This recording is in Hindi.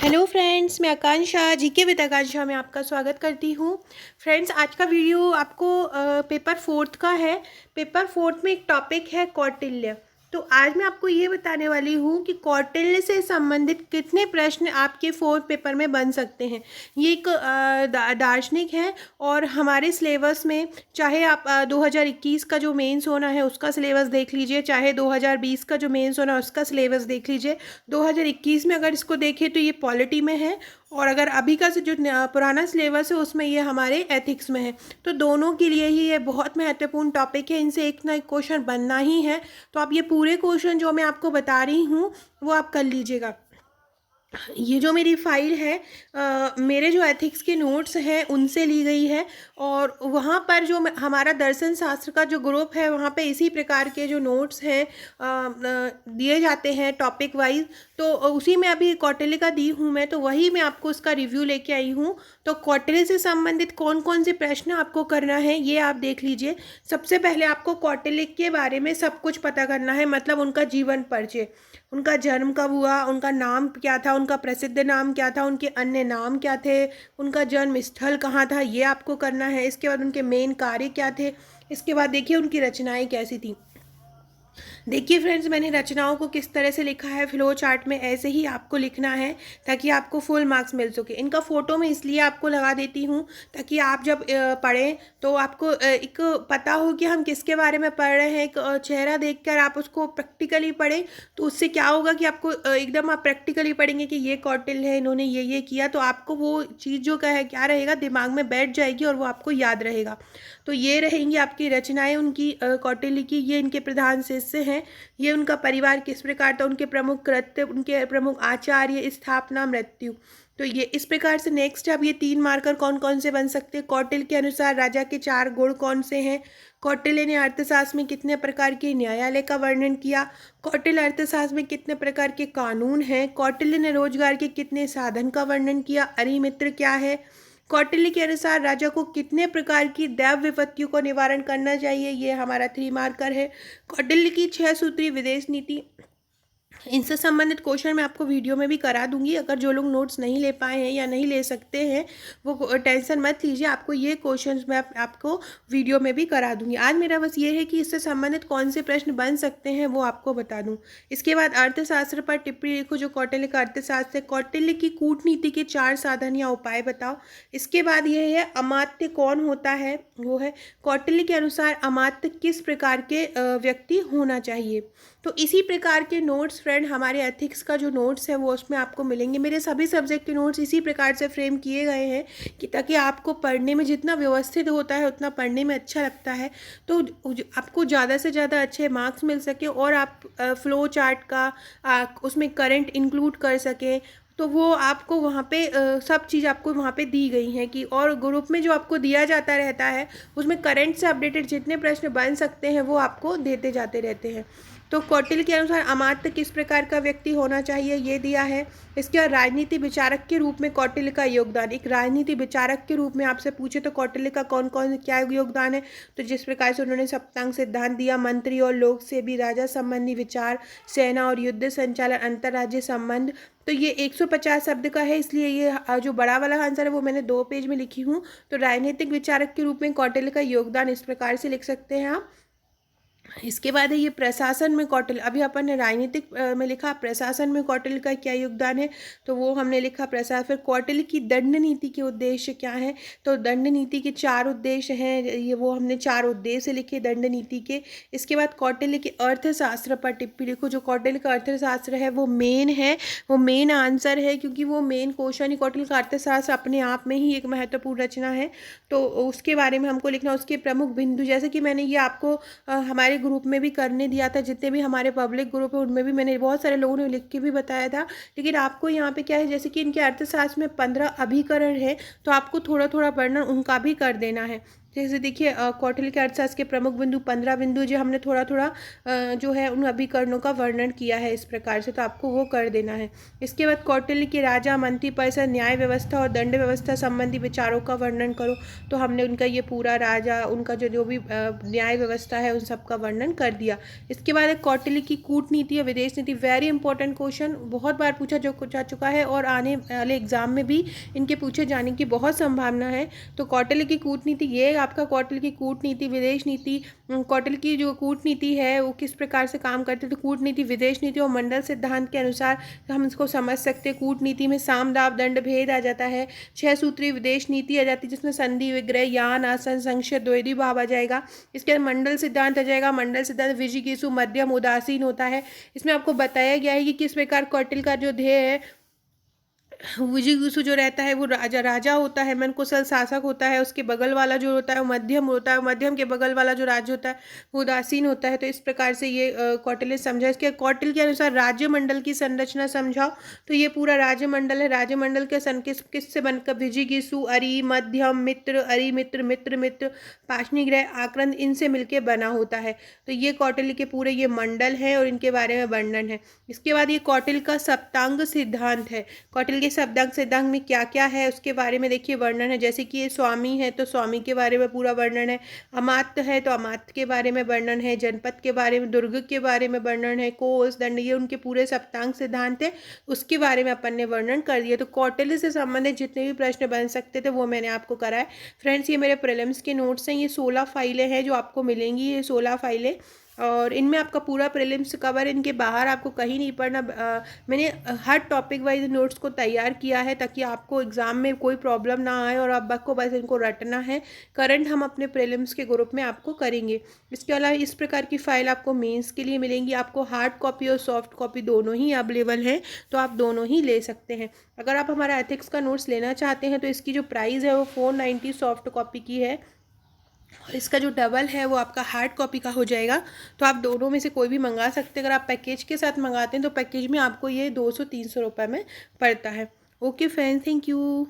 हेलो फ्रेंड्स, मैं आकांक्षा जीके विद आकांक्षा में आपका स्वागत करती हूँ। फ्रेंड्स, आज का वीडियो आपको पेपर फोर्थ का है। पेपर फोर्थ में एक टॉपिक है कौटिल्य। तो आज मैं आपको ये बताने वाली हूँ कि कौटिल्य से संबंधित कितने प्रश्न आपके फोर्थ पेपर में बन सकते हैं। ये एक दार्शनिक है और हमारे सिलेबस में चाहे आप 2021 का जो मेंस होना है उसका सिलेबस देख लीजिए, चाहे 2020 का जो मेंस होना है उसका सिलेबस देख लीजिए। 2021 में अगर इसको देखें तो ये पॉलिटी में है, और अगर अभी का जो पुराना सिलेबस है उसमें ये हमारे एथिक्स में है। तो दोनों के लिए ही ये बहुत महत्वपूर्ण टॉपिक है, इनसे एक ना एक क्वेश्चन बनना ही है। तो आप ये पूरे क्वेश्चन जो मैं आपको बता रही हूँ वो आप कर लीजिएगा। ये जो मेरी फाइल है मेरे जो एथिक्स के नोट्स हैं उनसे ली गई है, और वहाँ पर जो हमारा दर्शन शास्त्र का जो ग्रुप है वहाँ पे इसी प्रकार के जो नोट्स हैं दिए जाते हैं टॉपिक वाइज। तो उसी में अभी कौटिल्य का दी हूँ मैं, तो वही मैं आपको उसका रिव्यू लेके आई हूँ। तो कौटिल्य से संबंधित कौन कौन से प्रश्न आपको करना है ये आप देख लीजिए। सबसे पहले आपको कौटिल्य के बारे में सब कुछ पता करना है, मतलब उनका जीवन परिचय, उनका जन्म कब हुआ, उनका नाम क्या था, उनका प्रसिद्ध नाम क्या था, उनके अन्य नाम क्या थे, उनका जन्म स्थल कहाँ था, ये आपको करना है। इसके बाद उनके मेन कार्य क्या थे। इसके बाद देखिए उनकी रचनाएं कैसी थी। देखिए फ्रेंड्स, मैंने रचनाओं को किस तरह से लिखा है फ्लो चार्ट में, ऐसे ही आपको लिखना है ताकि आपको फुल मार्क्स मिल सके। इनका फ़ोटो मैं इसलिए आपको लगा देती हूँ ताकि आप जब पढ़ें तो आपको एक पता हो कि हम किसके बारे में पढ़ रहे हैं। एक चेहरा देखकर आप उसको प्रैक्टिकली पढ़ें तो उससे क्या होगा कि आपको एकदम आप प्रैक्टिकली पढ़ेंगे कि ये कौटिल्य है, इन्होंने ये किया, तो आपको वो चीज़ जो क्या रहेगा दिमाग में बैठ जाएगी और वो आपको याद रहेगा। तो ये रहेंगी आपकी रचनाएं उनकी कौटिल्य की। ये इनके प्रधान शिष्य हैं। ये उनका परिवार किस प्रकार था, उनके प्रमुख कृत्य, उनके प्रमुख आचार्य, स्थापना, मृत्यु। तो ये इस प्रकार से नेक्स्ट अब ये 3 मार्कर कौन कौन से बन सकते हैं। कौटिल्य के अनुसार राजा के 4 गुण कौन से हैं। कौटिल्य ने अर्थशास्त्र में कितने प्रकार के न्यायालय का वर्णन किया। कौटिल्य अर्थशास्त्र में कितने प्रकार के कानून हैं। कौटिल्य ने रोजगार के कितने साधन का वर्णन किया। अरिमित्र क्या है। कौटिल्य के अनुसार राजा को कितने प्रकार की दैव विपत्तियों को निवारण करना चाहिए, ये हमारा 3 मार्कर है। कौटिल्य की 6 सूत्री विदेश नीति, इनसे संबंधित क्वेश्चन मैं आपको वीडियो में भी करा दूंगी। अगर जो लोग नोट्स नहीं ले पाए हैं या नहीं ले सकते हैं वो टेंशन मत लीजिए, आपको ये क्वेश्चंस मैं आपको वीडियो में भी करा दूंगी। आज मेरा बस ये है कि इससे संबंधित कौन से प्रश्न बन सकते हैं वो आपको बता दूं। इसके बाद अर्थशास्त्र पर टिप्पणी लिखो, जो कौटिल्य का अर्थशास्त्र है। कौटिल्य की कूटनीति के 4 साधन या उपाय बताओ। इसके बाद ये है अमात्य कौन होता है, वो है कौटिल्य के अनुसार अमात्य किस प्रकार के व्यक्ति होना चाहिए। तो इसी प्रकार के नोट्स फ्रेंड हमारे एथिक्स का जो नोट्स है वो उसमें आपको मिलेंगे। मेरे सभी सब्जेक्ट के नोट्स इसी प्रकार से फ्रेम किए गए हैं कि ताकि आपको पढ़ने में जितना व्यवस्थित होता है उतना पढ़ने में अच्छा लगता है, तो आपको ज़्यादा से ज़्यादा अच्छे मार्क्स मिल सके और आप फ्लो चार्ट का उसमें करंट इंक्लूड कर सकें। तो वो आपको वहाँ पे सब चीज़ आपको वहाँ पे दी गई हैं कि, और ग्रुप में जो आपको दिया जाता रहता है उसमें करंट से अपडेटेड जितने प्रश्न बन सकते हैं वो आपको देते जाते रहते हैं। तो कौटिल्य के अनुसार अमात्य किस प्रकार का व्यक्ति होना चाहिए ये दिया है। इसके बाद राजनीति विचारक के रूप में कौटिल्य का योगदान, एक राजनीति विचारक के रूप में आपसे पूछे तो कौटिल्य का कौन कौन क्या योगदान है। तो जिस प्रकार से उन्होंने सप्तांग सिद्धांत दिया, मंत्री और लोक से भी राजा संबंधी विचार, सेना और युद्ध संचालन, अंतर्राज्यीय संबंध। तो ये 150 शब्द का है, इसलिए ये जो बड़ा वाला आंसर है वो मैंने 2 पेज में लिखी हूँ। तो राजनीतिक विचारक के रूप में कौटिल्य का योगदान इस प्रकार से लिख सकते हैं आप। इसके बाद है ये प्रशासन में कौटिल्य, अभी अपन ने राजनीतिक में लिखा, प्रशासन में कौटिल्य का क्या योगदान है तो वो हमने लिखा प्रशासन। फिर कौटिल्य की दंड नीति के उद्देश्य क्या है, तो दंड नीति के 4 उद्देश्य हैं, ये वो हमने 4 उद्देश्य लिखे दंड नीति के। इसके बाद कौटिल्य के अर्थशास्त्र पर टिप्पणी लिखो, जो कौटिल्य का अर्थशास्त्र है वो मेन है, वो मेन आंसर है, क्योंकि वो मेन क्वेश्चन ही कौटिल्य का अर्थशास्त्र अपने आप में ही एक महत्वपूर्ण रचना है, तो उसके बारे में हमको लिखना। उसके प्रमुख बिंदु, जैसे कि मैंने ये आपको हमारे ग्रुप में भी करने दिया था, जितने भी हमारे पब्लिक ग्रुप है उनमें भी मैंने बहुत सारे लोगों ने लिख के भी बताया था। लेकिन आपको यहाँ पे क्या है, जैसे कि इनके अर्थशास्त्र में 15 अभिकरण है तो आपको थोड़ा थोड़ा वर्णन उनका भी कर देना है। जैसे देखिए कौटिल्य के अर्थशास्त्र के प्रमुख बिंदु 15 बिंदु जो हमने थोड़ा थोड़ा जो है उन अभिकरणों का वर्णन किया है इस प्रकार से, तो आपको वो कर देना है। इसके बाद कौटिल्य के राजा, मंत्री परिषद, न्याय व्यवस्था और दंड व्यवस्था संबंधी विचारों का वर्णन करो। तो हमने उनका ये पूरा राजा, उनका जो जो भी न्याय व्यवस्था है उन सब का वर्णन कर दिया। इसके बाद कौटिल्य की कूटनीति या विदेश नीति, वेरी इंपॉर्टेंट क्वेश्चन, बहुत बार पूछा जा चुका है और आने वाले एग्जाम में भी इनके पूछे जाने की बहुत संभावना है। तो कौटिल्य की कूटनीति, ये आपका कौटिल्य की कूटनीति, विदेश नीति, कौटिल्य की जो कूटनीति है वो किस प्रकार से काम करती है। तो कूटनीति, विदेश नीति और मंडल सिद्धांत के अनुसार हम इसको समझ सकते हैं। कूटनीति में साम, दाव, दंड, भेद आ जाता है। 6 सूत्री विदेश नीति आ जाती है जिसमें संधि, विग्रह, यान, आसन, संशय, द्वैधी भाव आ जाएगा। इसके बाद मंडल सिद्धांत आ जाएगा। मंडल सिद्धांत विजिगीषु, मध्यम, उदासीन होता है। इसमें आपको बताया गया है कि किस प्रकार कौटिल्य का जो ध्येय है, विजिगीषु जो रहता है वो राजा होता है, मन कुशल शासक होता है। उसके बगल वाला जो होता है वो मध्यम होता है, मध्यम के बगल वाला जो राज्य होता है वो उदासीन होता है। तो इस प्रकार से ये कौटिल्य समझा। इसके कौटिल्य के अनुसार राज्य मंडल की संरचना समझाओ। तो ये पूरा राज्य मंडल है, राज्य मंडल के किससे बनकर, विजिगीषु, अरि, मध्यम, मित्र, अरि मित्र, मित्र मित्र, पाशनिग्रह, आक्रंद, इनसे मिलकर बना होता है। तो ये कौटिल्य के पूरे ये मंडल है और इनके बारे में वर्णन है। इसके बाद ये कौटिल्य का सप्तांग सिद्धांत है। कौटिल्य शब्दांग सिद्धांत में क्या क्या है उसके बारे में देखिए वर्णन है। जैसे कि ये स्वामी है तो स्वामी के बारे में पूरा वर्णन है। अमात्य है तो अमात्य के बारे में वर्णन है। जनपद के बारे में, दुर्ग के बारे में वर्णन है। कोस, दंड, ये उनके पूरे सप्तांग सिद्धांत है, उसके बारे में अपन ने वर्णन कर दिया। तो कौटिल्य से संबंधित जितने भी प्रश्न बन सकते थे वो मैंने आपको कराए। फ्रेंड्स, ये मेरे प्रीलिम्स के नोट्स हैं। ये 16 फाइलें हैं जो आपको मिलेंगी, ये 16 फाइलें, और इनमें आपका पूरा प्रीलिम्स कवर, इनके बाहर आपको कहीं नहीं पढ़ना। मैंने हर टॉपिक वाइज नोट्स को तैयार किया है ताकि आपको एग्ज़ाम में कोई प्रॉब्लम ना आए और आपको बस इनको रटना है। करंट हम अपने प्रीलिम्स के ग्रुप में आपको करेंगे। इसके अलावा इस प्रकार की फ़ाइल आपको मेंस के लिए मिलेंगी। आपको हार्ड कॉपी और सॉफ्ट कॉपी दोनों ही अवेलेबल हैं, तो आप दोनों ही ले सकते हैं। अगर आप हमारा एथिक्स का नोट्स लेना चाहते हैं तो इसकी जो प्राइस है वो 490 सॉफ्ट कॉपी की है, और इसका जो डबल है वो आपका हार्ड कॉपी का हो जाएगा। तो आप दोनों में से कोई भी मंगा सकते हैं। अगर आप पैकेज के साथ मंगाते हैं तो पैकेज में आपको ये 200-300 रुपये में पड़ता है। Okay friends, thank you.